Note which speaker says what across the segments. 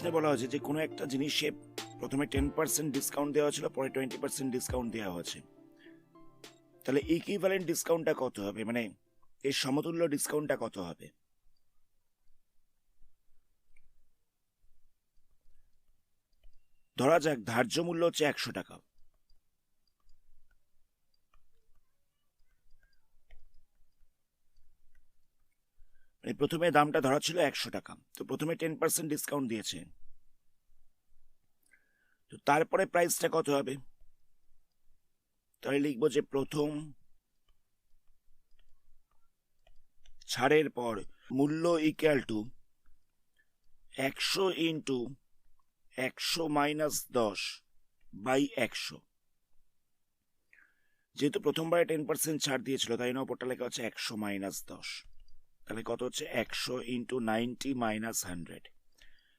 Speaker 1: প্রশ্নে বলা হয়েছে যে কোনো একটা জিনিসে প্রথমে 10% ডিসকাউন্ট দেওয়া ছিল, পরে 20% ডিসকাউন্ট দেওয়া হয়েছে, তাহলে ইকুইভ্যালেন্ট ডিসকাউন্টটা কত হবে, মানে এর সমতুল্য ডিসকাউন্টটা কত হবে? ধরা যাক ধার্য মূল্য হচ্ছে 100 টাকা, মানে প্রথমে দামটা ধরা ছিল 100 টাকা, তো প্রথমে 10% ডিসকাউন্ট দিয়েছে, তো তারপরে প্রাইসটা কত হবে? তাহলে লিখবো যে প্রথম ছাড়ের পর মূল্য equal to 100 into 100 minus 10 by 100। যেহেতু প্রথমবারে 10% ছাড় দিয়েছিল তাই না ওপরটা লেখা হচ্ছে 100 মাইনাস 10, তাহলে কত হচ্ছে 100 ইন্টু 90 মাইনাস 100,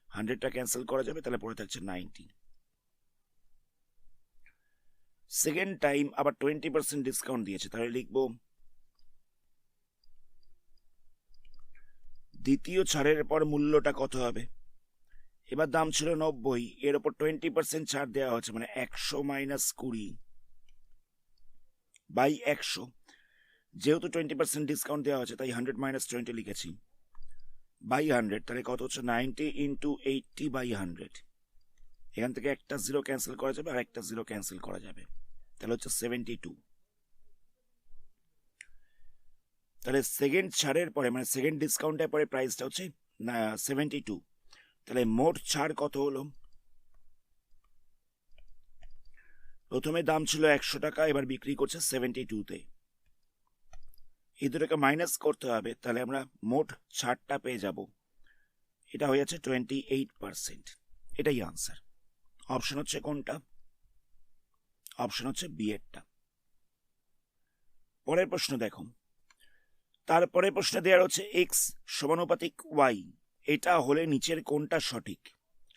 Speaker 1: 100টা ক্যান্সেল করা যাবে, তাহলে পড়ে থাকছে 90। সেকেন্ড টাইম আবার 20% ডিসকাউন্ট দিয়েছে, তাহলে লিখবো দ্বিতীয় ছাড়ের পর মূল্যটা কত হবে? এবার দাম ছিল 90, এর ওপর 20% ছাড় দেওয়া হচ্ছে, মানে 100 মাইনাস 20 বাই 100। যেহেতু 20% ডিসকাউন্ট দেওয়া হচ্ছে তাই 100 মাইনাস 20 লিখেছি বাই 100, তাহলে কত হচ্ছে 90 ইন্টু 80 বাই 100। এখান থেকে একটা জিরো ক্যান্সেল করা যাবে আর একটা জিরো ক্যান্সেল করা যাবে, তাহলে হচ্ছে 72। তাহলে সেকেন্ড ছাড়ের পরে মানে সেকেন্ড ডিসকাউন্টের পরে প্রাইসটা হচ্ছে 72। তাহলে মোট ছাড় কত হলো? প্রথমে দাম ছিল 100 টাকা, এবার বিক্রি করছে 72-তে, এই দুটোকে মাইনাস করতে হবে, তাহলে আমরা মোট ছাড়টা পেয়ে যাব, এটা হয়ে যাচ্ছে 28%। এটাই আনসার। অপশন হচ্ছে কোনটা? অপশন হচ্ছে বি এরটা। পরের প্রশ্ন দেখো, তারপরে প্রশ্ন দেওয়া হচ্ছে এক্স সমানুপাতিক ওয়াই, এটা হলে নিচের কোনটা সঠিক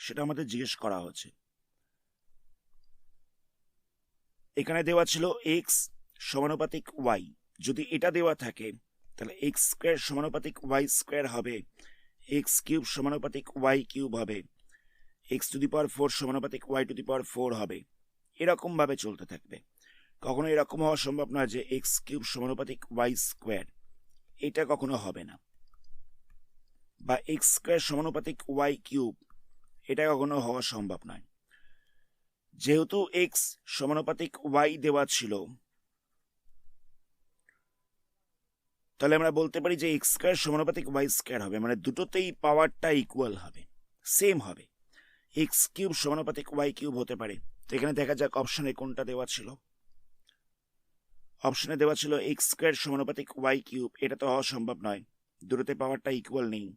Speaker 1: সেটা আমাদের জিজ্ঞেস করা হচ্ছে। এখানে দেওয়া ছিল এক্স সমানুপাতিক ওয়াই, যদি এটা দেওয়া থাকে তাহলে এক্স স্কোয়ার সমানুপাতিক ওয়াই স্কোয়ার হবে, এক্স কিউব সমানুপাতিক ওয়াই কিউব হবে, এক্স টু দি পাওয়ার 4 সমানুপাতিক ওয়াই টু দি পাওয়ার 4 হবে, এরকম ভাবে চলতে থাকবে। কখনো এরকম হওয়া সম্ভব নয় যে এক্স কিউব সমানুপাতিক ওয়াই স্কোয়ার, এটা কখনো হবে না, বা এক্স স্কোয়ার সমানুপাতিক ওয়াই কিউব, এটা কখনো হওয়া সম্ভব নয়। যেহেতু এক্স সমানুপাতিক ওয়াই দেওয়া ছিল তাহলে আমরা বলতে পারি যে এক্স স্কোয়ার সমানুপাতিক ওয়াই স্কোয়ার হবে, মানে দুটোতেই পাওয়ারটা ইকুয়াল হবে, সেম হবে। এক্স কিউব সমানুপাতিক ওয়াই কিউব হতে পারে, তো এখানে দেখা যাক অপশনে কোনটা দেওয়া ছিল। অপশনে দেওয়া ছিল এক্স স্কোয়ার সমানুপাতিক ওয়াই কিউব, এটা তো হওয়া সম্ভব নয়, দুটোতে পাওয়ারটা ইকুয়াল নেই।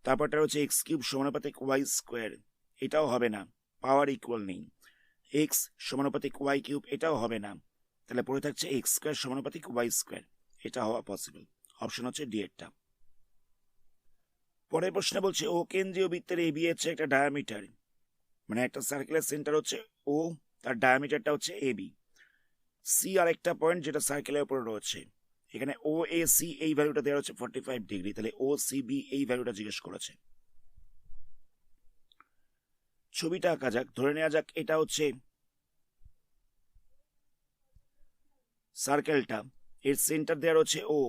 Speaker 1: তারপরটা হচ্ছে এক্স কিউব সমানুপাতিক ওয়াই স্কোয়ার, এটাও হবে না, পাওয়ার ইকুয়াল নেই। এক্স সমানুপাতিক ওয়াই কিউব, এটাও হবে না, তাহলে পড়ে থাকছে এক্স স্কোয়ার সমানুপাতিক ওয়াই স্কোয়ার, এটা হওয়া পসিবল। অপশন হচ্ছে ডি এরটা। পরের প্রশ্নে বলছে ও কেন্দ্রীয় বৃত্তের এবি হচ্ছে একটা ডায়ামিটার, মানে একটা সার্কেলের সেন্টার হচ্ছে ও, তার ডায়ামিটারটা হচ্ছে এবি, সি আর একটা পয়েন্ট যেটা সার্কেলের উপরে রয়েছে, এখানে ও এ সি এই ভ্যালুটা দেওয়া হচ্ছে 45 ডিগ্রি, তাহলে ও সি বি এই ভ্যালুটা জিজ্ঞেস করেছে। ছবিটা আঁকা যাক, ধরে নেওয়া যাক এটা হচ্ছে সার্কেলটা, এর সেন্টার দেওয়া হচ্ছে ও,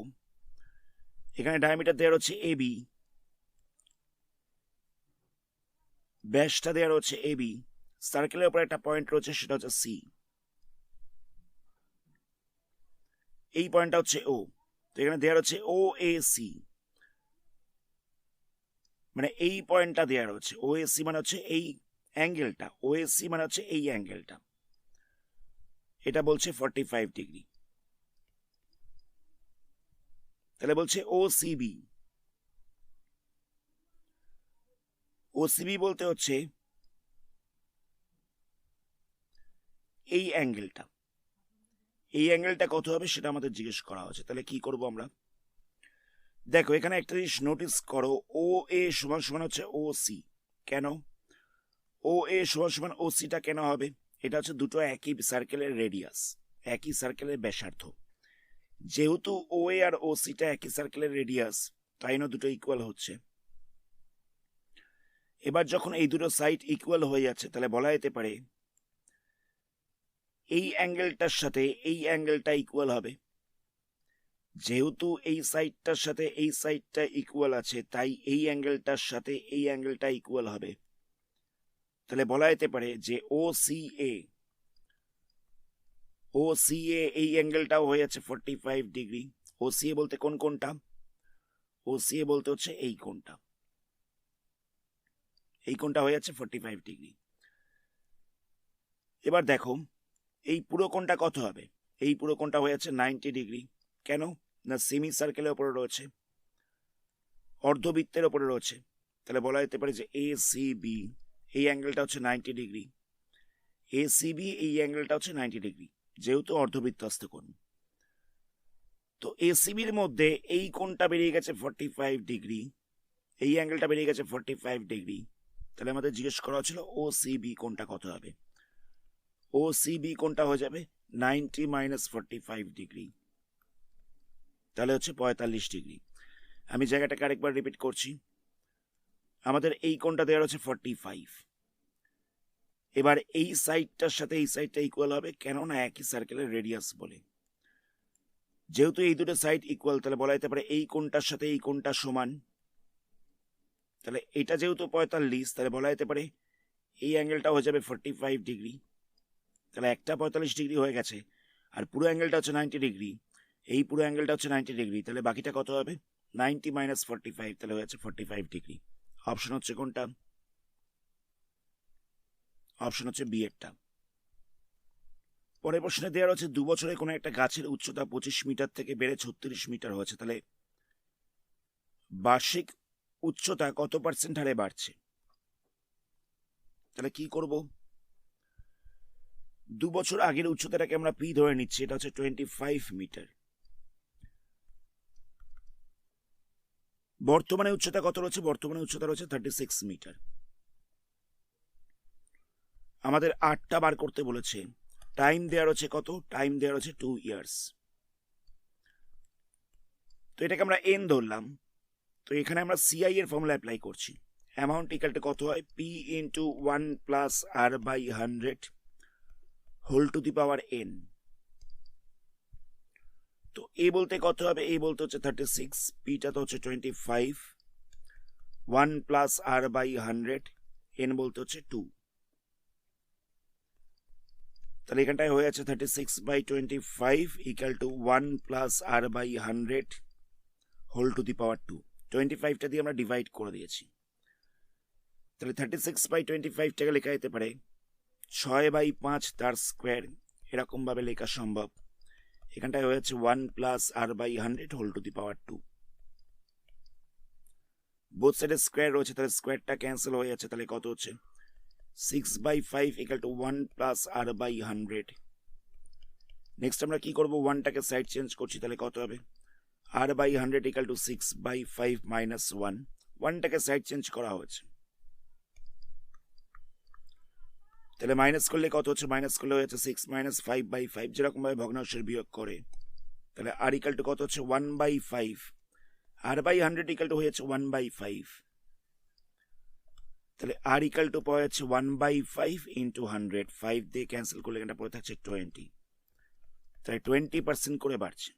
Speaker 1: এখানে ডায়ামিটার দেওয়া হচ্ছে এবি, ব্যাসটা দেওয়া হচ্ছে এবি, সার্কেলের উপর একটা পয়েন্ট রয়েছে সেটা হচ্ছে সি, এই পয়েন্টটা হচ্ছে ও, তো এখানে দেওয়া হচ্ছে ও এ সি, মানে এই পয়েন্টটা দেওয়া রয়েছে, ও এ সি মানে হচ্ছে এই অ্যাঙ্গেলটা, ও এ সি মানে হচ্ছে এই অ্যাঙ্গেলটা, এটা বলছে 45 ডিগ্রি, তাহলে বলছে ও সিবি, ও সিবি বলতে হচ্ছে এই অ্যাঙ্গেলটা, এই অ্যাঙ্গেলটা কত হবে সেটা আমাদের জিজ্ঞেস করা হচ্ছে। তাহলে কি করব আমরা, দেখো এখানে একটা জিনিস নোটিস করো, ও এ সমান সমান হচ্ছে ও সি, কেন ও এ সমান সমান ও সিটা কেন হবে? এটা হচ্ছে দুটো একই সার্কেলের রেডিয়াস, একই সার্কেলের ব্যাসার্ধ, যেহেতু ও এ আর ও সিটা একই সার্কেলের রেডিয়াস তাই না দুটো ইকুয়াল হচ্ছে। এবার যখন এই দুটো সাইড ইকুয়াল হয়ে যাচ্ছে তাহলে বলা যেতে পারে এই অ্যাঙ্গেলটার সাথে এই অ্যাঙ্গেলটা ইকুয়াল হবে। যেহেতু এই সাইডটার সাথে এই সাইডটা ইকুয়াল আছে তাই এই অ্যাঙ্গেলটার সাথে এই অ্যাঙ্গেলটা ইকুয়াল হবে। তাহলে বলা যেতে পারে যে ও সি এ এই অ্যাঙ্গেলটাও হয়ে যাচ্ছে 45 ডিগ্রি। ও সি এ বলতে কোন কোনটা? ও সি এ বলতে হচ্ছে এই কোনটা, এই কোনটা হয়ে যাচ্ছে 45 ডিগ্রি। এবার দেখো এই পুরো কোনটা কত হবে? এই পুরো কোনটা হয়ে যাচ্ছে 90 ডিগ্রি। কেন না সেমি সার্কেলের উপরে রয়েছে, অর্ধবৃত্তের উপরে রয়েছে। তাহলে বলা যেতে পারে যে এ সি বি এই অ্যাঙ্গেলটা হচ্ছে 90 ডিগ্রি, এ সি বি এই অ্যাঙ্গেলটা হচ্ছে 90 ডিগ্রি, যেহেতু অর্ধবৃত্তস্থ কোণ। তো এসিবির মধ্যে এই কোণটা বেরিয়ে গেছে 45 ডিগ্রি, এই অ্যাঙ্গেলটা বেরিয়ে গেছে 45 ডিগ্রি। তাহলে আমাদের জিজ্ঞেস করা হচ্ছিল ও সিবি কোণটা কত হবে। ও সিবি কোণটা হয়ে যাবে 90 মাইনাস 45 ডিগ্রি, তাহলে হচ্ছে 45 ডিগ্রি। আমি জায়গাটাকে আরেকবার রিপিট করছি। আমাদের এই কোণটা দেওয়া হচ্ছে 45। এবার এই সাইডটার সাথে এই সাইডটা ইকুয়াল হবে, কেননা একই সার্কেলের রেডিয়াস বলে। যেহেতু এই দুটো সাইড ইকুয়াল তাহলে বলা যেতে পারে এই কোণটার সাথে এই কোণটা সমান। তাহলে এটা যেহেতু 45 তাহলে বলা যেতে পারে এই অ্যাঙ্গেলটা হয়ে যাবে 45 ডিগ্রি। তাহলে একটা 45 ডিগ্রি হয়ে গেছে, আর পুরো অ্যাঙ্গেলটা হচ্ছে 90 ডিগ্রি। এই পুরো অ্যাঙ্গেলটা হচ্ছে 90 ডিগ্রি, তাহলে বাকিটা কত হবে? 90 মাইনাস 45, তাহলে হয়ে যাচ্ছে 45 ডিগ্রি। অপশন হচ্ছে কোনটা? অপশন হচ্ছে বি এরটা। পরের প্রশ্নে দেওয়া হচ্ছে 2 বছরে কোনো একটা গাছের উচ্চতা 25 মিটার থেকে বেড়ে 36 মিটার হয়েছে, তাহলে বার্ষিক উচ্চতা কত পার্সেন্ট হারে বাড়ছে? তাহলে কি করব? 2 বছর আগের উচ্চতাটাকে আমরা পি ধরে নিচ্ছি, এটা হচ্ছে 25 মিটার। বর্তমানে উচ্চতা কত রয়েছে? বর্তমানে উচ্চতা রয়েছে 36 মিটার। আমাদের 8টা বার করতে বলেছে। টাইম দেওয়া রয়েছে কত? টাইম দেওয়া রয়েছে 2 ইয়ার্স। তো এটাকে আমরা এন ধরলাম। তো এখানে আমরা সিআই এর ফর্মুলা অ্যাপ্লাই করছি। অ্যামাউন্ট ইকাল টু কত হয়? P into 1 plus R by 100 whole to the power N. তো এ বলতে কত হবে? এ বলতে হচ্ছে 36, পিটা তো হচ্ছে 25, 1 প্লাস আর বাই 100, এন বলতে হচ্ছে 2। তাহলে এখানটায় হয়ে আছে 36/25 equal to 1 plus R by 100 whole to the power 2। 25টা দিয়ে আমরা ডিভাইড করে দিয়েছি। তাহলে 36/25টাকে লেখা যেতে পারে 6/5 তার স্কোয়ার, এরকম ভাবে লেখা সম্ভব। এখানটায় হয়েছে 1 plus R by 100 whole to the power 2। Both সাইডে স্কোয়ার রয়েছে, তাহলে স্কোয়ারটা ক্যান্সেল হয়ে যাচ্ছে। তাহলে কত হচ্ছে? 6/5 equal to 1 plus R by 100। Next আমরা কি করব? 1টাকে সাইড চেঞ্জ করছি, তাহলে কত হবে? R by 100 equal to 6/5 minus 1। 1টাকে সাইড চেঞ্জ করা হয়েছে, তাহলে মাইনাস করলে কত হচ্ছে? মাইনাস করলে হয়ে যাচ্ছে 6 মাইনাস 5/5, যেরকম ভাবে ভগ্নাংশের বিয়োগ করে। তাহলে আর ইকাল টু কত হচ্ছে? 1/5। আর বাই 100 ইকাল টু হয়ে যাচ্ছে 1/5। তাহলে আর ইকাল টু পাওয়া যাচ্ছে 1/5 ইন্টু 100। 5 দিয়ে ক্যান্সেল করলে এখানটা পড়ে থাকছে 20। তাহলে 20% করে বাড়ছে।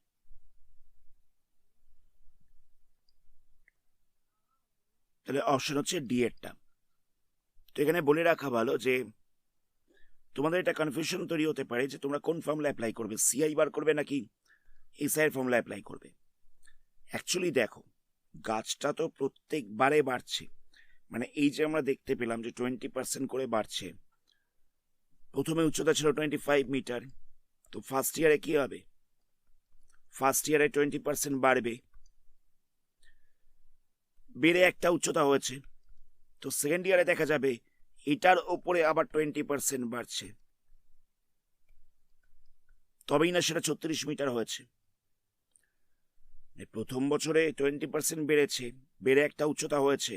Speaker 1: তাহলে অপশন হচ্ছে ডি এরটা। তো এখানে বলে রাখা ভালো যে তোমাদের এটা কনফিউশন তৈরি হতে পারে যে তোমরা কোন ফর্মুলা অ্যাপ্লাই করবে, সিআই বার করবে নাকি এসআই এর ফর্মুলা অ্যাপ্লাই করবে। অ্যাকচুয়ালি দেখো, গাছটা তো প্রত্যেকবারে বাড়ছে, মানে এই যে আমরা দেখতে পেলাম যে 20% করে বাড়ছে। প্রথমে উচ্চতা ছিল 25 মিটার, তো ফার্স্ট ইয়ারে কি হবে? ফার্স্ট ইয়ারে 20% বাড়বে, বেড়ে একটা উচ্চতা হয়েছে। তো সেকেন্ড ইয়ারে দেখা যাবে এটার ওপরে আবার 20% বাড়ছে, তবেই না সেটা 36 মিটার হয়েছে। প্রথম বছরে 20% বেড়েছে, বেড়ে একটা উচ্চতা হয়েছে,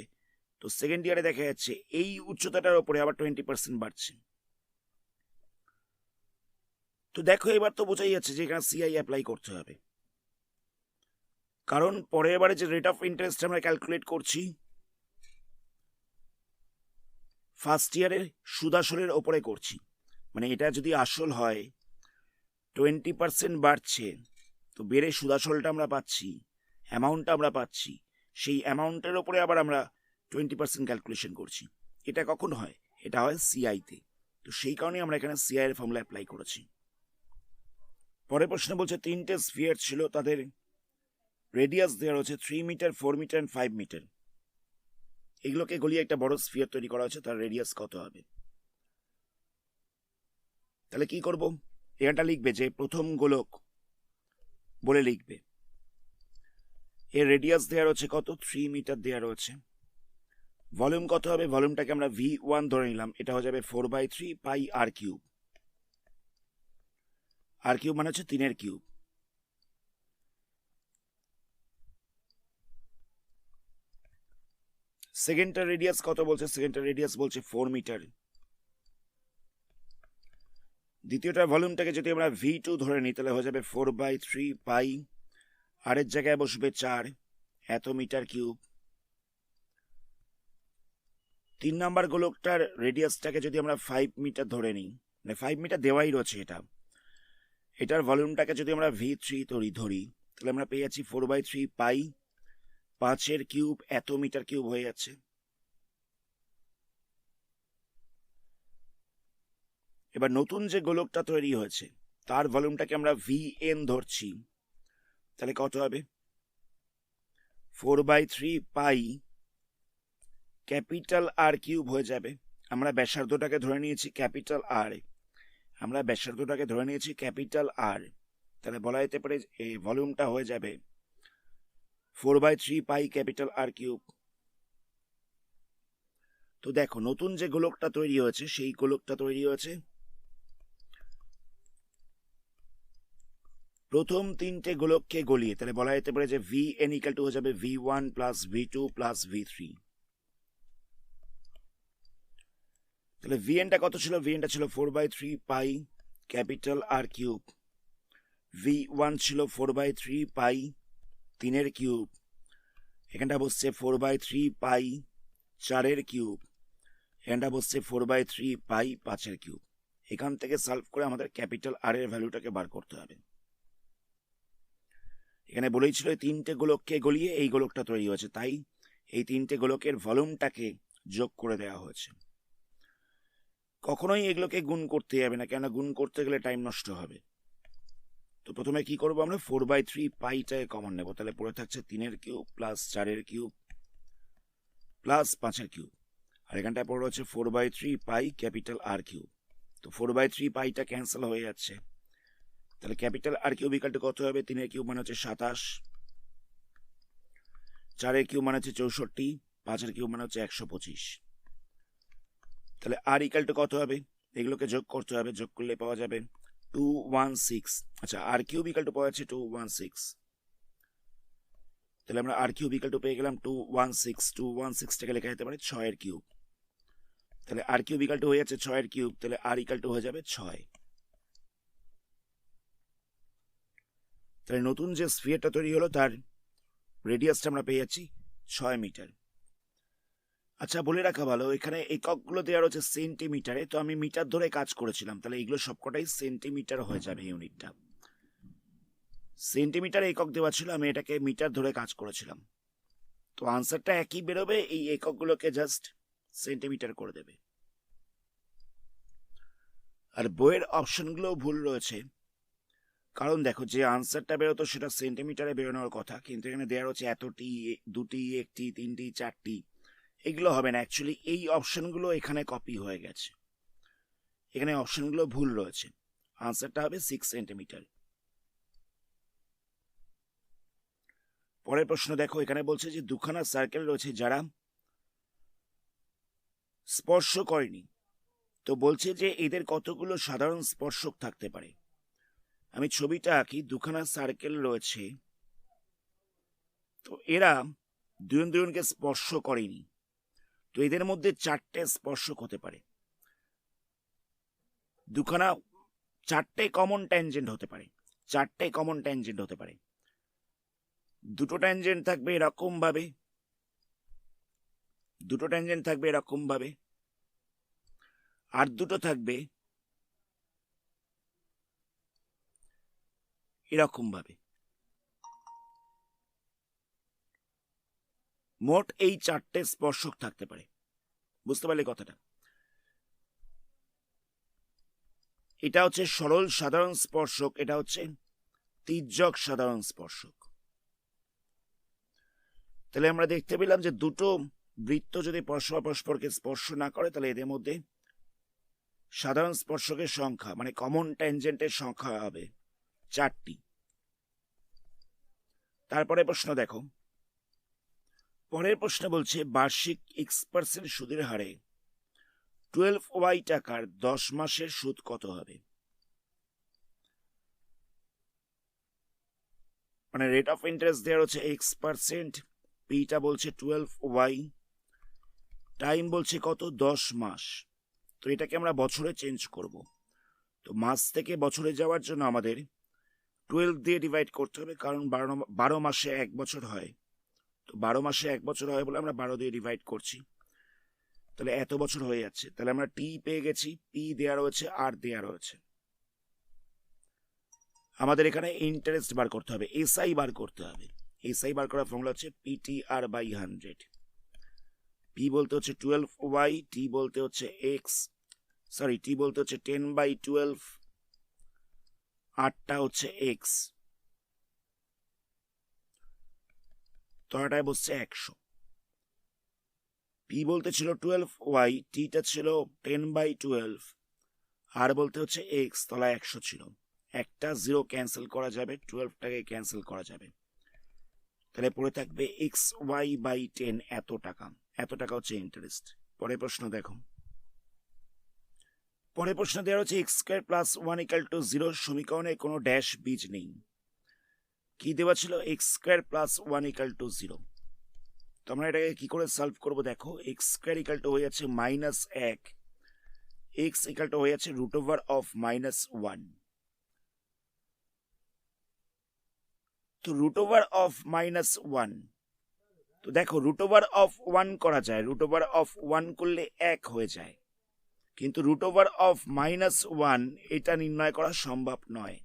Speaker 1: তো সেকেন্ড ইয়ারে দেখা যাচ্ছে এই উচ্চতাটার উপরে আবার 20% বাড়ছে। তো দেখো এবার তো বোঝাই যাচ্ছে যে এখানে সিআই অ্যাপ্লাই করতে হবে, কারণ পরের বারে যে রেট অফ ইন্টারেস্ট আমরা ক্যালকুলেট করছি ফার্স্ট ইয়ারের সুদাসলের ওপরে করছি, মানে এটা যদি আসল হয় 20% বাড়ছে, তো বেড়ে সুদাসলটা আমরা পাচ্ছি, অ্যামাউন্টটা আমরা পাচ্ছি, সেই অ্যামাউন্টের ওপরে আবার আমরা 20% ক্যালকুলেশন করছি। এটা কখন হয়? এটা হয় সিআইতে। তো সেই কারণে আমরা এখানে সিআই এর ফর্মুলা অ্যাপ্লাই করেছি। পরের প্রশ্ন বলছে তিনটে স্ফিয়ার ছিল, তাদের রেডিয়াস দেওয়া হচ্ছে 3 মিটার, 4 মিটার অ্যান্ড 5 মিটার। এগুলোকে গলিয়ে একটা বড় স্ফিয়ার তৈরি করা হচ্ছে, তার রেডিয়াস কত হবে? তাহলে কি করব? এখানটা লিখবে যে প্রথম গোলক বলে লিখবে, এর রেডিয়াস দেওয়া রয়েছে কত? 3 মিটার দেওয়া রয়েছে। ভলিউম কত হবে? ভলিউমটাকে আমরা V1 ধরে নিলাম, এটা হয়ে যাবে 4/3 পাই আর কিউব। আর কিউব মানে হচ্ছে 3 এর কিউব। সেকেন্ডটার রেডিয়াস কত বলছে? সেকেন্ডটার রেডিয়াস বলছে 4 মিটার। দ্বিতীয়টার ভলিউমটাকে যদি আমরা V2 ধরে নিই তাহলে হয়ে যাবে 4/3 পাই, আর এর জায়গায় বসবে 4, এত মিটার কিউব। 3 নাম্বার গোলকটার রেডিয়াসটাকে যদি আমরা 5 মিটার ধরে নিই, মানে 5 মিটার দেওয়াই রয়েছে এটার ভলিউমটাকে যদি আমরা V3 ধরি তাহলে আমরা পেয়ে যাচ্ছি 4/3 পাই, 5 কিউব, এত মিটার কিউব হয়ে যাচ্ছে। এবার নতুন যে গোলকটা তৈরি হয়েছে তার ভলিউমটাকে আমরা VN ধরছি, তাহলে কত হবে? 4/3 পাই ক্যাপিটাল আর কিউব হয়ে যাবে। আমরা ব্যাসার্ধটাকে ধরে নিয়েছি ক্যাপিটাল আর, তাহলে বলা যেতে পারে এই ভলিউমটা হয়ে যাবে 4/3 পাই ক্যাপিটাল আর কিউব। তো দেখো নতুন যে গোলকটা তৈরি হয়েছে সেই গোলকটা তৈরি হয়েছে প্রথম তিনটে গোলককে গলিয়ে, তাহলে বলা যেতে পারে যে VN = হয়ে যাবে V1 plus V2 plus V3। তাহলে VNটা কত ছিল? VNটা ছিল 4/3 পাই ক্যাপিটাল আর কিউব, V1 ছিল 4/3 পাই 3 কিউব, এখানটা বসছে 4/3 পাই 4 কিউব, এখানটা বসছে 4/3 পাই 5 কিউব। এখান থেকে সলভ করে আমাদের ক্যাপিটাল আর এর ভ্যালুটাকে বার করতে হবে। এখানে বলেই ছিল তিনটে গোলককে গলিয়ে এই গোলকটা তৈরি হয়েছে, তাই এই তিনটে গোলকের ভলিউমটাকে যোগ করে দেওয়া হয়েছে। কখনোই এগুলোকে গুণ করতে যাবে না, কেন গুণ করতে গেলে টাইম নষ্ট হবে। তো প্রথমে কি করবো আমরা? 4/3 পাইটাকে কমন নেব, তাহলে পড়ে থাকছে 3 cube plus 4 cube plus 5 cube, আর এখানটায় পড়ে হচ্ছে 4/3 পাই ক্যাপিটাল আর কিউব। তো 4/3 পাইটা ক্যান্সেল হয়ে যাচ্ছে, তাহলে capital R cube equal to কত হবে? 3 কিউব মানে হচ্ছে 27, 4 কিউব মানে হচ্ছে 64, 5 কিউব মানে হচ্ছে 125। তাহলে আর ইকুয়াল টু কত হবে? এগুলোকে যোগ করতে হবে, যোগ করলে পাওয়া যাবে 216। আচ্ছা, আর কিউব ইকুয়াল টু পাওয়া যাচ্ছে 216, তাহলে আমরা আর কিউব ইকুয়াল টু পেয়ে গেলাম 216টাকে লেখা যেতে পারে 6 কিউব। তাহলে আর কিউব ইকুয়াল টু হয়ে যাচ্ছে 6 কিউব, তাহলে আর ইকুয়াল টু হয়ে যাবে 6। তাহলে নতুন যে স্ফিয়ারটা তৈরি হলো তার রেডিয়াসটা আমরা পেয়ে যাচ্ছি 6 মিটার। আচ্ছা, বলে রাখা ভালো, এখানে এককগুলো দেওয়া রয়েছে সেন্টিমিটারে, তো আমি মিটার ধরে কাজ করেছিলাম, তাহলে এগুলো সবকটাই সেন্টিমিটার হয়ে যাবে। ইউনিটটা সেন্টিমিটার একক দেওয়া ছিল, আমি এটাকে মিটার ধরে কাজ করেছিলাম, তো আনসারটা একই বেরোবে, এই এককগুলোকে জাস্ট সেন্টিমিটার করে দেবে। আর বইয়ের অপশনগুলো ভুল রয়েছে, কারণ দেখো যে আনসারটা বেরোতো সেটা সেন্টিমিটারে বেরোনোর কথা, কিন্তু এখানে দেওয়া রয়েছে এতটি, 2টি, 1টি, 3টি, 4টি, এগুলো হবে না। অ্যাকচুয়ালি এই অপশনগুলো এখানে কপি হয়ে গেছে, এখানে অপশনগুলো ভুল রয়েছে, আনসারটা হবে 6 সেন্টিমিটার। পরের প্রশ্ন দেখো, এখানে বলছে যে দুখানা সার্কেল রয়েছে যারা স্পর্শ করেনি, তো বলছে যে এদের কতগুলো সাধারণ স্পর্শক থাকতে পারে। আমি ছবিটা আঁকি, দুখানা সার্কেল রয়েছে, তো এরা দুজন দুজনকে স্পর্শ করেনি, তো এদের মধ্যে 4টে স্পর্শক হতে পারে। দুখানা 4টে কমন ট্যানজেন্ট হতে পারে, 4টে কমন ট্যানজেন্ট হতে পারে। দুটো ট্যানজেন্ট থাকবে এরকম ভাবে, দুটো ট্যানজেন্ট থাকবে এরকম ভাবে, আর দুটো থাকবে এরকম ভাবে। মোট এই 4টে স্পর্শক থাকতে পারে। বুঝতে পারলে কথাটা? এটা হচ্ছে সরল সাধারণ স্পর্শক, এটা হচ্ছে তির্যক সাধারণ স্পর্শক। তাহলে আমরা দেখতে পেলাম যে দুটো বৃত্ত যদি পরস্পরকে স্পর্শ না করে তাহলে এদের মধ্যে সাধারণ স্পর্শকের সংখ্যা মানে কমন ট্যানজেন্টের সংখ্যা হবে 4টি। তারপরে প্রশ্ন দেখো, পরের প্রশ্ন বলছে বার্ষিক x% সুদের হারে 12y টাকার 10 মাসের সুদ কত হবে? মানে রেট অফ ইন্টারেস্ট দেওয়া হচ্ছে x%, পিটা বলছে 12y, টাইম বলছে কত? 10 মাস। তো এটাকে আমরা বছরে চেঞ্জ করব। তো মাস থেকে বছরে যাওয়ার জন্য আমাদের 12 দিয়ে ডিভাইড করতে হবে, কারণ 12 মাসে 1 বছর হয়। তো 12 মাসে 1 বছর হয় বলে আমরা 12 দিয়ে ডিভাইড করছি, তাহলে এত বছর হয়ে যাচ্ছে। তাহলে আমরা টি পেয়ে গেছি, পি দেওয়া রয়েছে, আর দেওয়া রয়েছে। আমাদের এখানে ইন্টারেস্ট বার করতে হবে, এসআই বার করতে হবে। এসআই বার করার ফর্মুলা হচ্ছে পিটিআর বাই 100। পি বলতে হচ্ছে 12y, টি বলতে হচ্ছে টি বলতে হচ্ছে 10/12, আরটা হচ্ছে এক্স, তলাটায় বসছে 100। পি বলতে ছিল 12y, টিটা ছিল 10/12, আর বলতে হচ্ছে এক্স, তলা 100 ছিল। একটা 0 ক্যান্সেল করা যাবে, 12টাকে ক্যান্সেল করা যাবে, তাহলে পড়ে থাকবে xy/10 এত টাকা। এত টাকা হচ্ছে ইন্টারেস্ট। পরের প্রশ্ন দেখো, পরের প্রশ্ন দেওয়া হচ্ছে x² + 1 = 0 সমীকরণে কোনো ড্যাশ বীজ নেই। কি দেওয়া ছিল? x² + 1 = 0। তো আমরা এটাকে কি করে সলভ করব? দেখো, x² হয়ে যাচ্ছে -1, x হয়ে যাচ্ছে √(-1). তো √(-1), তো দেখো √(1) করা যায়, √(1) করলে 1 হয়ে যায়, কিন্তু √(-1) এটা নির্ণয় করা সম্ভব নয়।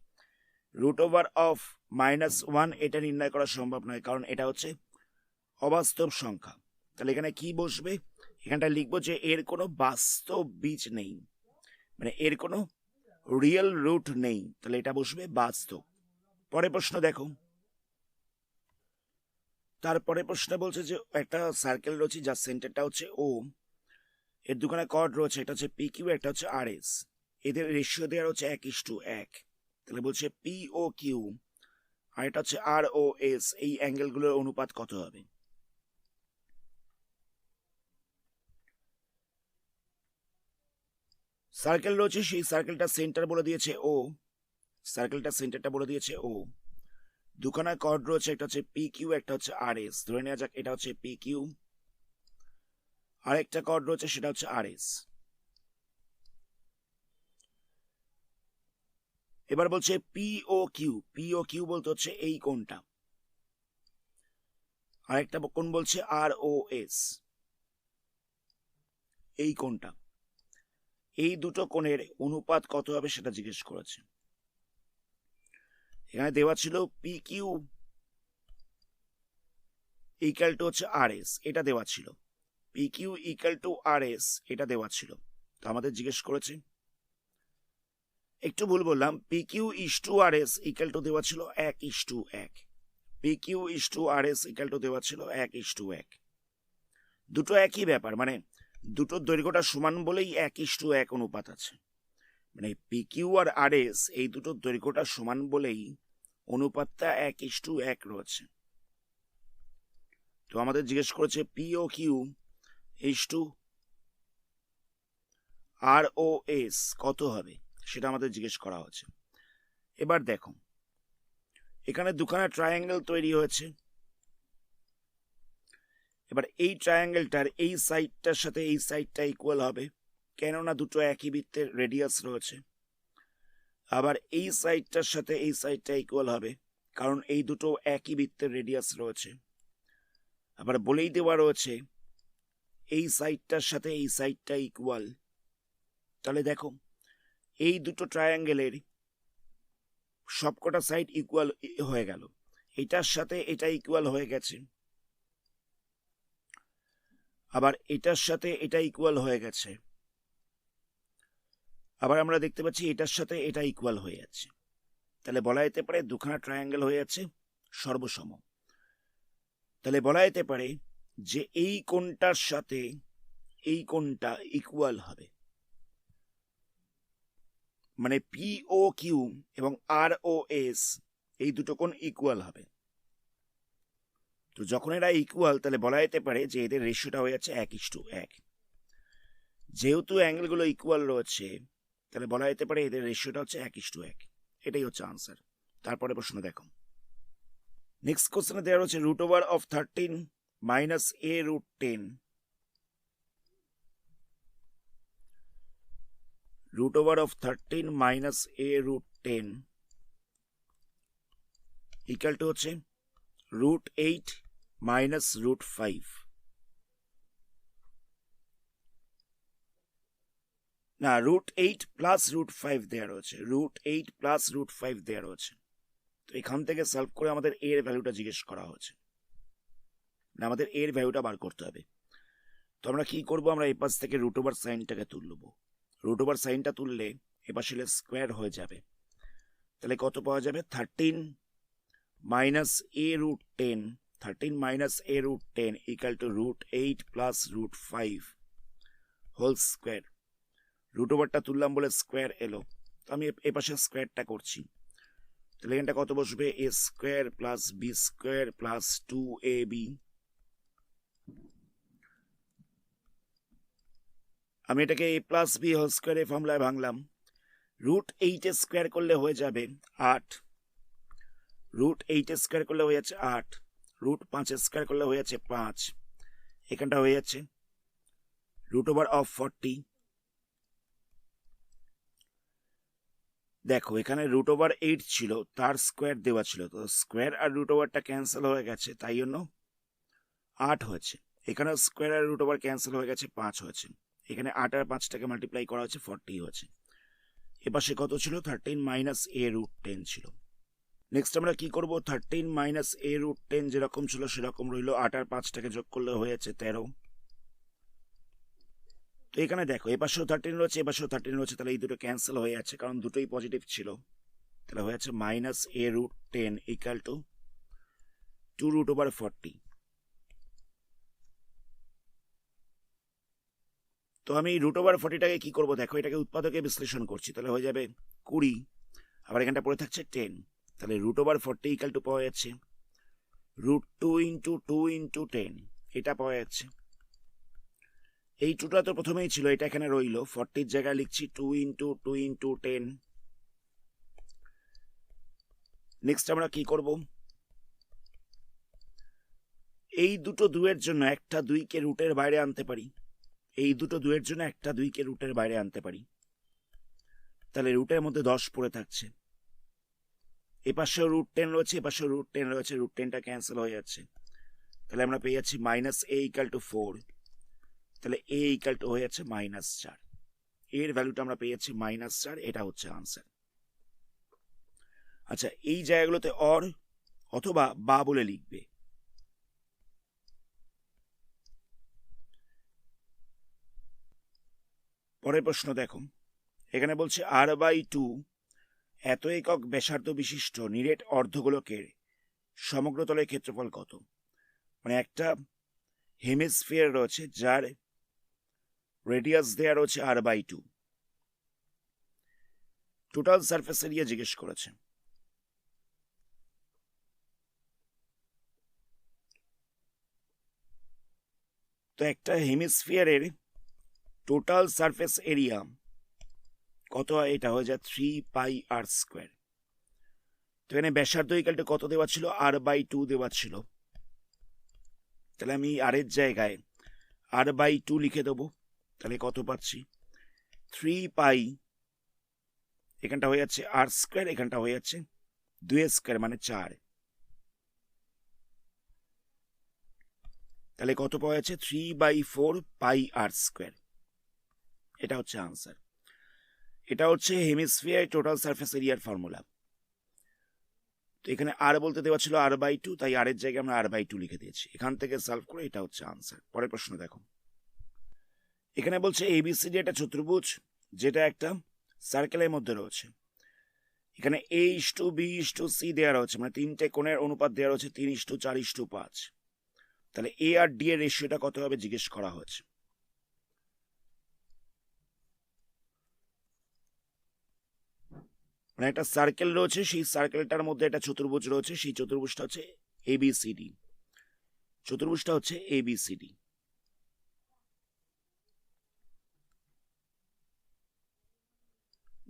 Speaker 1: √(-1) এটা নির্ণয় করা সম্ভব নয়, কারণ এটা হচ্ছে অবাস্তব সংখ্যা। তাহলে এখানে কি বসবে? এখানটা লিখবো যে এর কোনো বাস্তব বীজ নেই, মানে এর কোনো রিয়েল রুট নেই, তাহলে এটা বসবে বাস্তব। পরের প্রশ্ন দেখো, তারপরে প্রশ্ন বলছে যে একটা সার্কেল রয়েছে যার সেন্টারটা হচ্ছে ও, এর দুখানে কর্ড রয়েছে, একটা হচ্ছে পি কিউ, একটা হচ্ছে আর এস। এদের রেশিও দেওয়া হচ্ছে 1:1। তাহলে বলছে পি ও কিউ আর এটা হচ্ছে আর ও এস, এই অ্যাঙ্গেলগুলোর অনুপাত কত হবে? সার্কেল রয়েছে, সেই সার্কেলটা সেন্টার বলে দিয়েছে ও, সার্কেলটা সেন্টারটা বলে দিয়েছে ও। দুখানা কর্ড রয়েছে, একটা হচ্ছে পি কিউ, একটা হচ্ছে আর এস। ধরে নেওয়া যাক এটা হচ্ছে পি কিউ, আর একটা কর্ড রয়েছে সেটা হচ্ছে আর এস। এবার বলছে P O Q, P O Q বলতে হচ্ছে এই কোণটা, আরেকটা কোণ বলছে আর ও এস, এই কোণটা। এই দুটো কোণের অনুপাত কত হবে সেটা জিজ্ঞেস করেছে। এখানে দেওয়া ছিল পি কিউ ইকুয়াল টু হচ্ছে আর এস, এটা দেওয়া ছিল। P Q equal to R S এটা দেওয়া ছিল। তো আমাদের জিজ্ঞেস করেছে, একটু ভুল বললাম, P Q is to R S equal to দেওয়া ছিল 1:1। P Q is to R S equal to দেওয়া ছিল 1:1। দুটো একই ব্যাপার, মানে দুটোর দৈর্ঘ্যটা সমান বলেই 1:1 অনুপাত আছে। মানে পি কিউ আর আর এস এই দুটোর দৈর্ঘ্যটা সমান বলেই অনুপাতটা 1:1 রয়েছে। তো আমাদের জিজ্ঞেস করেছে P O Q is to R O S কত হবে, সেটা আমাদের জিজ্ঞেস করা হচ্ছে। এবার দেখো, এখানে দুখানা ট্রায়াঙ্গেল তৈরি হয়েছে। এবার এই ট্রায়াঙ্গেলটার এই সাইডটার সাথে এই সাইডটা ইকুয়াল হবে, কেননা দুটো একই বৃত্তের রেডিয়াস রয়েছে। আবার এই সাইডটার সাথে এই সাইডটা ইকুয়াল হবে, কারণ এই দুটো একই বৃত্তের রেডিয়াস রয়েছে। আবার বলেই দেওয়া রয়েছে এই সাইডটার সাথে এই সাইডটা ইকুয়াল, তাহলে দেখো এই দুটো ট্রায়াঙ্গেলের সবকটা সাইড ইকুয়াল হয়ে গেল, এটার সাথে এটা ইকুয়াল হয়ে গেছে, আবার এটার সাথে এটা ইকুয়াল হয়ে গেছে, আবার আমরা দেখতে পাচ্ছি এটার সাথে এটা ইকুয়াল হয়ে যাচ্ছে। তাহলে বলা যেতে পারে দুখানা ট্রায়াঙ্গেল হয়ে যাচ্ছে সর্বসম। তাহলে বলা যেতে পারে যে এই কোণটার সাথে এই কোণটা ইকুয়াল হবে, মানে পিও কিউ এবং আর ও এস এই দুটো কোণ ইকুয়াল হবে। তো যখন এরা ইকুয়াল তাহলে বলা যেতে পারে যে এদের রেশিওটা হয়ে যাচ্ছে 1:1। যেহেতু অ্যাঙ্গেলগুলো ইকুয়াল রয়েছে তাহলে বলা যেতে পারে এদের রেশিওটা হচ্ছে 1:1। এটাই হচ্ছে আনসার। তারপরে প্রশ্ন দেখো, নেক্সট কোশ্চেনে দেওয়া হচ্ছে √13 minus a√10 √13 minus a√10 equal two হচ্ছে √8 মাইনাস √5। না, √8 প্লাস √5 দেওয়া রয়েছে, √8 প্লাস √5 দেওয়া রয়েছে। তো এখান থেকে সলভ করে আমাদের এর ভ্যালুটা জিজ্ঞেস করা হচ্ছে, না আমাদের এর ভ্যালুটা বার করতে হবে। তো আমরা কি করব, আমরা এই পাশ থেকে √ সাইনটাকে তুলব। √ সাইনটা তুললে এপাশে স্কোয়ার হয়ে যাবে। তাহলে কত পাওয়া যাবে, 13 minus a√10, 13 minus a√10 equal to √8 plus √5 whole square. √ তুললাম বলে স্কোয়ার এলো, তো আমি এপাশে স্কোয়ারটা করছি। তাহলে এখানটা কত বসবে, a square plus b square plus 2ab। আমি এটাকে a প্লাস b হোল স্কোয়ারে ফর্মুলায় ভাঙলাম। √8 স্কোয়ার করলে হয়ে যাবে 8, √8 স্কোয়ার করলে হয়ে যাচ্ছে 8, √5 স্কোয়ার করলে হয়ে যাচ্ছে 5, এখানটা হয়ে যাচ্ছে √40। দেখো এখানে √8 ছিল, তার স্কোয়ার দেওয়া ছিল, তো স্কোয়ার আর √টা ক্যান্সেল হয়ে গেছে, তাই জন্য 8 হয়েছে। এখানে স্কোয়ার আর √ ক্যান্সেল হয়ে গেছে, 5 হয়েছে। এখানে 8 আর 5টাকে মাল্টিপ্লাই করা হচ্ছে, 40 হয়েছে। এপাশে কত ছিল, 13 মাইনাস a√10 ছিল। নেক্সট আমরা কি করব, 13 মাইনাস a√10 যেরকম ছিল সেরকম রইল, 8 আর 5টাকে যোগ করলে হয়ে যাচ্ছে 13। তো এখানে দেখো এপাশেও 13 রয়েছে, এপাশেও 13 রয়েছে, তাহলে এই দুটো ক্যান্সেল হয়ে যাচ্ছে কারণ দুটোই পজিটিভ ছিল। তাহলে হয়ে যাচ্ছে মাইনাস a√10 ইকুয়াল টু 2√40। তো আমি √40টাকে কি করব, দেখো এটাকে উৎপাদকে বিশ্লেষণ করছি, তাহলে হয়ে যাবে 20, আবার এখানটা পড়ে থাকছে 10। তাহলে √40 ইকুয়াল টু পাওয়া যাচ্ছে √2 ইন্টু 2 ইন্টু 10, এটা পাওয়া যাচ্ছে। এই 2টা তো প্রথমেই ছিল, এটা এখানে রইল, 40 জায়গায় লিখছি 2 ইন্টু 2 ইন্টু 10। নেক্সট আমরা কি করব, এই দুটো 2-এর জন্য একটা 2কে রুটের বাইরে আনতে পারি, এই দুটো 2-এর জন্য একটা 2কে রুটের বাইরে আনতে পারি, তাহলে রুটের মধ্যে 10 পড়ে থাকছে। এপাশেও √10 রয়েছে, এপাশেও √10 রয়েছে, √10টা ক্যান্সেল হয়ে যাচ্ছে। তাহলে আমরা পেয়ে যাচ্ছি মাইনাস a ইকুয়াল টু 4, তাহলে a ইকুয়াল টু হয়ে যাচ্ছে -4। এর ভ্যালুটা আমরা পেয়ে যাচ্ছি -4, এটা হচ্ছে আনসার। আচ্ছা, এই জায়গাগুলোতে অর অথবা বা বলে লিখবে। পরের প্রশ্ন দেখো, এখানে বলছে r/2 এত একক ব্যাসার্ধ বিশিষ্ট নিরেট অর্ধগোলকের সমগ্র তলের ক্ষেত্রফল কত। মানে একটা হেমিস্ফিয়ার রয়েছে যার রেডিয়াস দেয়া রয়েছে r/2, টোটাল সারফেস এরিয়া জিজ্ঞেস করেছে। তো একটা হেমিস্ফিয়ারের টোটাল সারফেস এরিয়া কত হয়, এটা হয়ে যায় 3πr²। তো এখানে ব্যাসার্ধ ইকুয়াল টু কত দেওয়া ছিল, r/2 দেওয়া ছিল, তাহলে আমি আর এর জায়গায় r/2 লিখে দেবো। তাহলে কত পাচ্ছি, 3π, এখানটা হয়ে যাচ্ছে r², এখানটা হয়ে যাচ্ছে 2² মানে 4, তাহলে কত পাওয়া যাচ্ছে 3/4πr², এটা হচ্ছে আনসার। এটা হচ্ছে হেমিস্ফিয়ার টোটাল সারফেস এরিয়ার ফর্মুলা। তো এখানে আর বলতে দেওয়া ছিল r/2, তাই আর এর জায়গায় আমরা r/2 লিখে দিয়েছি। এখান থেকে সলভ করে এটা হচ্ছে আনসার। পরের প্রশ্ন দেখো, এখানে বলছে এবিসিডি একটা চতুর্ভুজ যেটা একটা সার্কেলের মধ্যে রয়েছে। এখানে a:b:c দেওয়া রয়েছে, মানে তিনটে কোণের অনুপাত দেওয়া রয়েছে 3:4:5। তাহলে এ আর ডি এর রেশিওটা কত হবে জিজ্ঞেস করা হয়েছে। মানে একটা সার্কেল রয়েছে, সেই সার্কেলটার মধ্যে একটা চতুর্ভুজ রয়েছে, সেই চতুর্ভুজটা হচ্ছে এবিসিডি। চতুর্ভুজটা হচ্ছে এবিসিডি।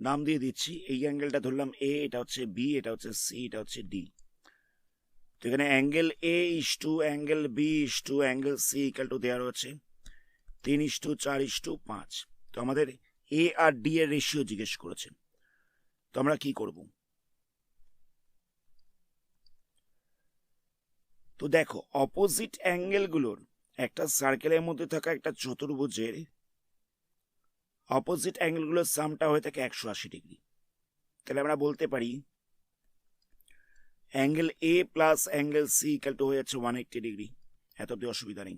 Speaker 1: নাম দিয়ে দিচ্ছি, এই অ্যাঙ্গেলটা ধরলাম এ, এটা হচ্ছে বি, এটা হচ্ছে সি, এটা হচ্ছে ডি। তো এখানে angle A is to angle B is to angle C equal to দেওয়া রয়েছে 3:4:5। তো আমাদের এ আর ডি এর রেশিও জিজ্ঞেস করেছেন, তো আমরা কি করব? তো দেখো, অপোজিট অ্যাঙ্গেলগুলোর একটা সার্কেলের মধ্যে থাকা একটা চতুর্ভুজের অপোজিট অ্যাঙ্গেলগুলোর সামটা হয়ে থাকে 180 ডিগ্রি। তাহলে আমরা বলতে পারি angle A plus angle C equal to হয়ে যাচ্ছে 180 ডিগ্রি। এত অব্দি অসুবিধা নেই।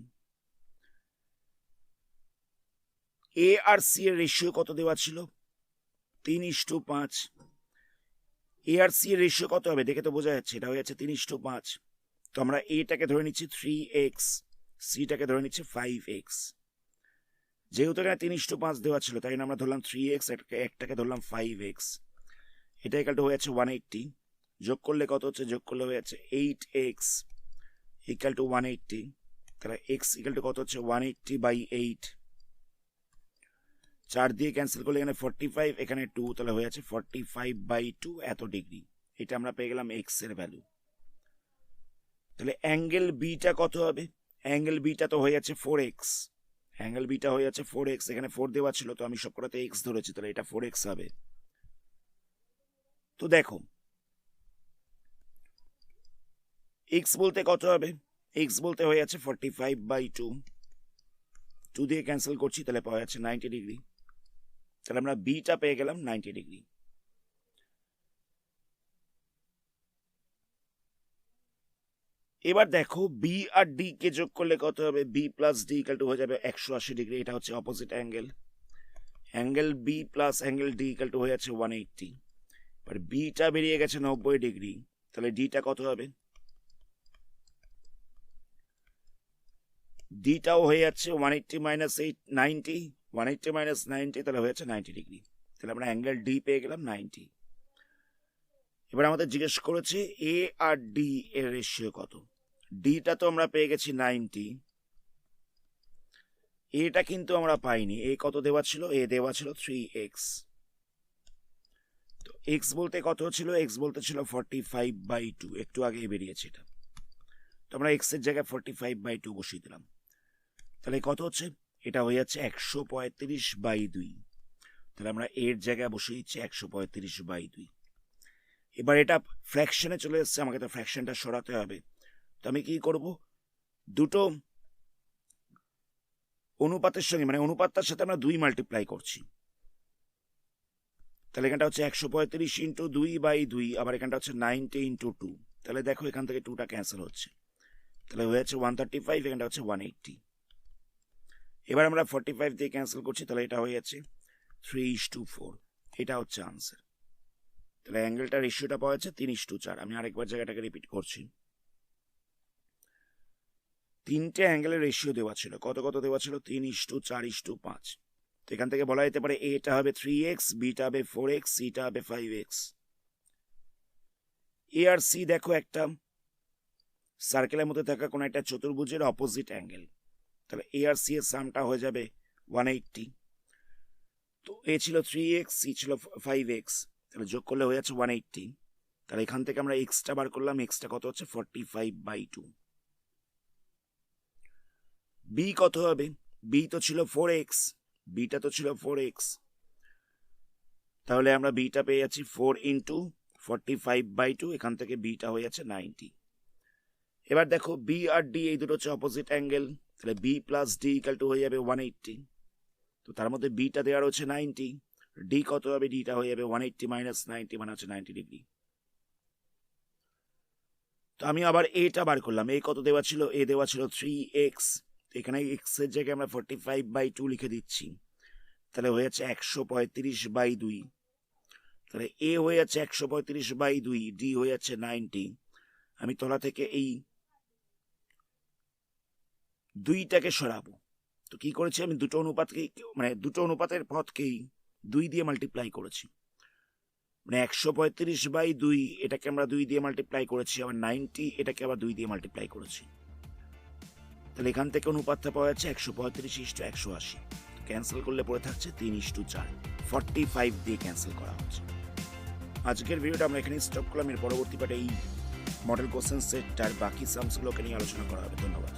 Speaker 1: এ আর সি এর রেশিও কত দেওয়া ছিল? 3:5। এ আর সি এর রেশিও কত হবে দেখে তো বোঝা যাচ্ছে, এটা হয়ে যাচ্ছে 3:5। তো আমরা এটাকে ধরে নিচ্ছি 3x, সিটাকে ধরে নিচ্ছি 5x। যেহেতু এখানে 3:5 দেওয়া ছিল, তাই আমরা ধরলাম 3x, একটাকে ধরলাম 5x। এটা ইকাল টু হয়ে যাচ্ছে 180। যোগ করলে কত হচ্ছে? যোগ করলে হয়ে যাচ্ছে 8x ইকাল টু 180। তাহলে x ইকাল টু কত হচ্ছে? 180/8। 4 দিয়ে ক্যান্সেল করলে এখানে 45, এখানে 2, তাহলে হয়ে যাচ্ছে 45/2 এত ডিগ্রি। এটা আমরা পেয়ে গেলাম x এর ভ্যালু। তাহলে অ্যাঙ্গেল বিটা কত হবে? অ্যাঙ্গেল বিটা তো হয়ে যাচ্ছে 4x। অ্যাঙ্গেল বিটা হয়ে যাচ্ছে 4x, এখানে 4 দেওয়া ছিল, তো আমি সবকটাতে x ধরেছি, তাহলে এটা 4x হবে। তো দেখো, x বলতে কত হবে? x বলতে হয়ে যাচ্ছে 45/2। 2 দিয়ে ক্যান্সেল করছি, তাহলে পাওয়া যাচ্ছে 90 ডিগ্রি। তাহলে আমরা বিটা পেয়ে গেলাম 90 ডিগ্রি। এবার দেখো, বি আর ডি কে যোগ করলে কত হবে? B plus D equal to হয়ে যাবে 180 ডিগ্রি। এটা হচ্ছে opposite angle. Angle B plus angle D equal to হয়ে যাচ্ছে 180। এবার বিটা বেরিয়ে গেছে 90 ডিগ্রি, তাহলে ডিটা কত হবে? ডিটাও হয়ে যাচ্ছে 180 মাইনাস 90, 180 মাইনাস 90, তাহলে হয়ে যাচ্ছে 90 ডিগ্রি। তাহলে আমরা অ্যাঙ্গেল ডি পেয়ে গেলাম 90। এবার আমাদের জিজ্ঞেস করেছে এ আর ডি এর রেশিও কত। ডিটা তো আমরা পেয়ে গেছি 90, এটা কিন্তু আমরা পাইনি। এ কত দেওয়া ছিল? এ দেওয়া ছিল 3x। তো এক্স বলতে কত ছিল? এক্স বলতে ছিল 45/2, একটু আগে বেরিয়েছে এটা। তো আমরা এক্স এর জায়গায় 45/2 বসিয়ে দিলাম। তাহলে কত হচ্ছে? এটা হয়ে যাচ্ছে 135/2। তাহলে আমরা এর জায়গায় বসিয়ে দিচ্ছি 135/2। এবার এটা ফ্র্যাকশনে চলে এসছে, আমাকে তো ফ্র্যাকশনটা সরাতে হবে। তো আমি কি করব? দুটো অনুপাতের সঙ্গে, মানে অনুপাতটার সাথে আমরা 2 মাল্টিপ্লাই করছি। তাহলে এখানটা হচ্ছে 135/2/2, আবার এখানটা হচ্ছে 90/2। তাহলে দেখো, এখান থেকে 2টা ক্যান্সেল হচ্ছে, তাহলে হয়ে যাচ্ছে 135, এখানটা হচ্ছে 180। এবার আমরা 45 দিয়ে ক্যান্সেল করছি, তাহলে এটা হয়ে যাচ্ছে 3:4। এটা হচ্ছে আনসার। তাহলে অ্যাঙ্গেলটার রেশিওটা পাওয়া যাচ্ছে 3:4। আমি আরেকবার জায়গাটাকে রিপিট করছি। তিনটে অ্যাঙ্গেলের রেশিও দেওয়া ছিল, কত কত দেওয়া ছিল? 3:4:5। তো এখান থেকে বলা যেতে পারে এটা হবে 3x, বিটা হবে 4x, সিটা হবে 5x। এ আর সি দেখো একটা সার্কেলের মধ্যে থাকা কোন একটা চতুর্ভুজের অপোজিট অ্যাঙ্গেল। তাহলে এ আর সি এর সামটা হয়ে যাবে 180। তো এ ছিল 3x, সি ছিল 5x, তাহলে যোগ করলে হয়ে যাচ্ছে 180। তাহলে এখান থেকে আমরা এক্সটা বার করলাম, এক্সটা কত হচ্ছে? 45/2। বি কত হবে? বি তো ছিল 4x, বিটা তো ছিল 4x, তাহলে আমরা বিটা পেয়ে যাচ্ছি 4 × 45/2। এখান থেকে বিটা হয়ে যাচ্ছে 90। এবার দেখো, বি আর ডি এই দুটো হচ্ছে অপোজিট অ্যাঙ্গেল, তাহলে B plus D equal to হয়ে যাবে 180। তো তার মধ্যে বিটা দেওয়া রয়েছে 90, ডি কত হবে, ডিটা হয়ে যাবে 180 মাইনাস 90 মানে হচ্ছে 90 ডিগ্রি। তো আমি আবার এটা বার করলাম, এ কত দেওয়া ছিল, এ দেওয়া ছিল 3x, এখানে x এর জায়গায় আমরা 45/2 লিখে দিচ্ছি, তাহলে হয়ে যাচ্ছে 135/2, তাহলে এ হয়ে যাচ্ছে 135/2, ডি হয়ে যাচ্ছে 90। আমি তলা থেকে এই দুইটাকে সরাবো, তো কি করেছি আমি দুটো অনুপাতকেই, মানে দুটো অনুপাতের পথকেই 2 দিয়ে মাল্টিপ্লাই করেছি, মানে 135/2 এটাকে আমরা 2 দিয়ে মাল্টিপ্লাই করেছি, আবার 90 এটাকে আবার 2 দিয়ে মাল্টিপ্লাই করেছি, তাহলে এখান থেকে অনুপাতটা পাওয়া যাচ্ছে 135:180, ক্যান্সেল করলে পড়ে থাকছে 3:4, 45 দিয়ে ক্যান্সেল করা হচ্ছে। আজকের ভিডিওটা আমরা এখানে স্টপ করলাম, এর পরবর্তী পার্টে এই মডেল কোশ্চেন সেটটার বাকি সামসগুলোকে নিয়ে আলোচনা করা হবে। ধন্যবাদ।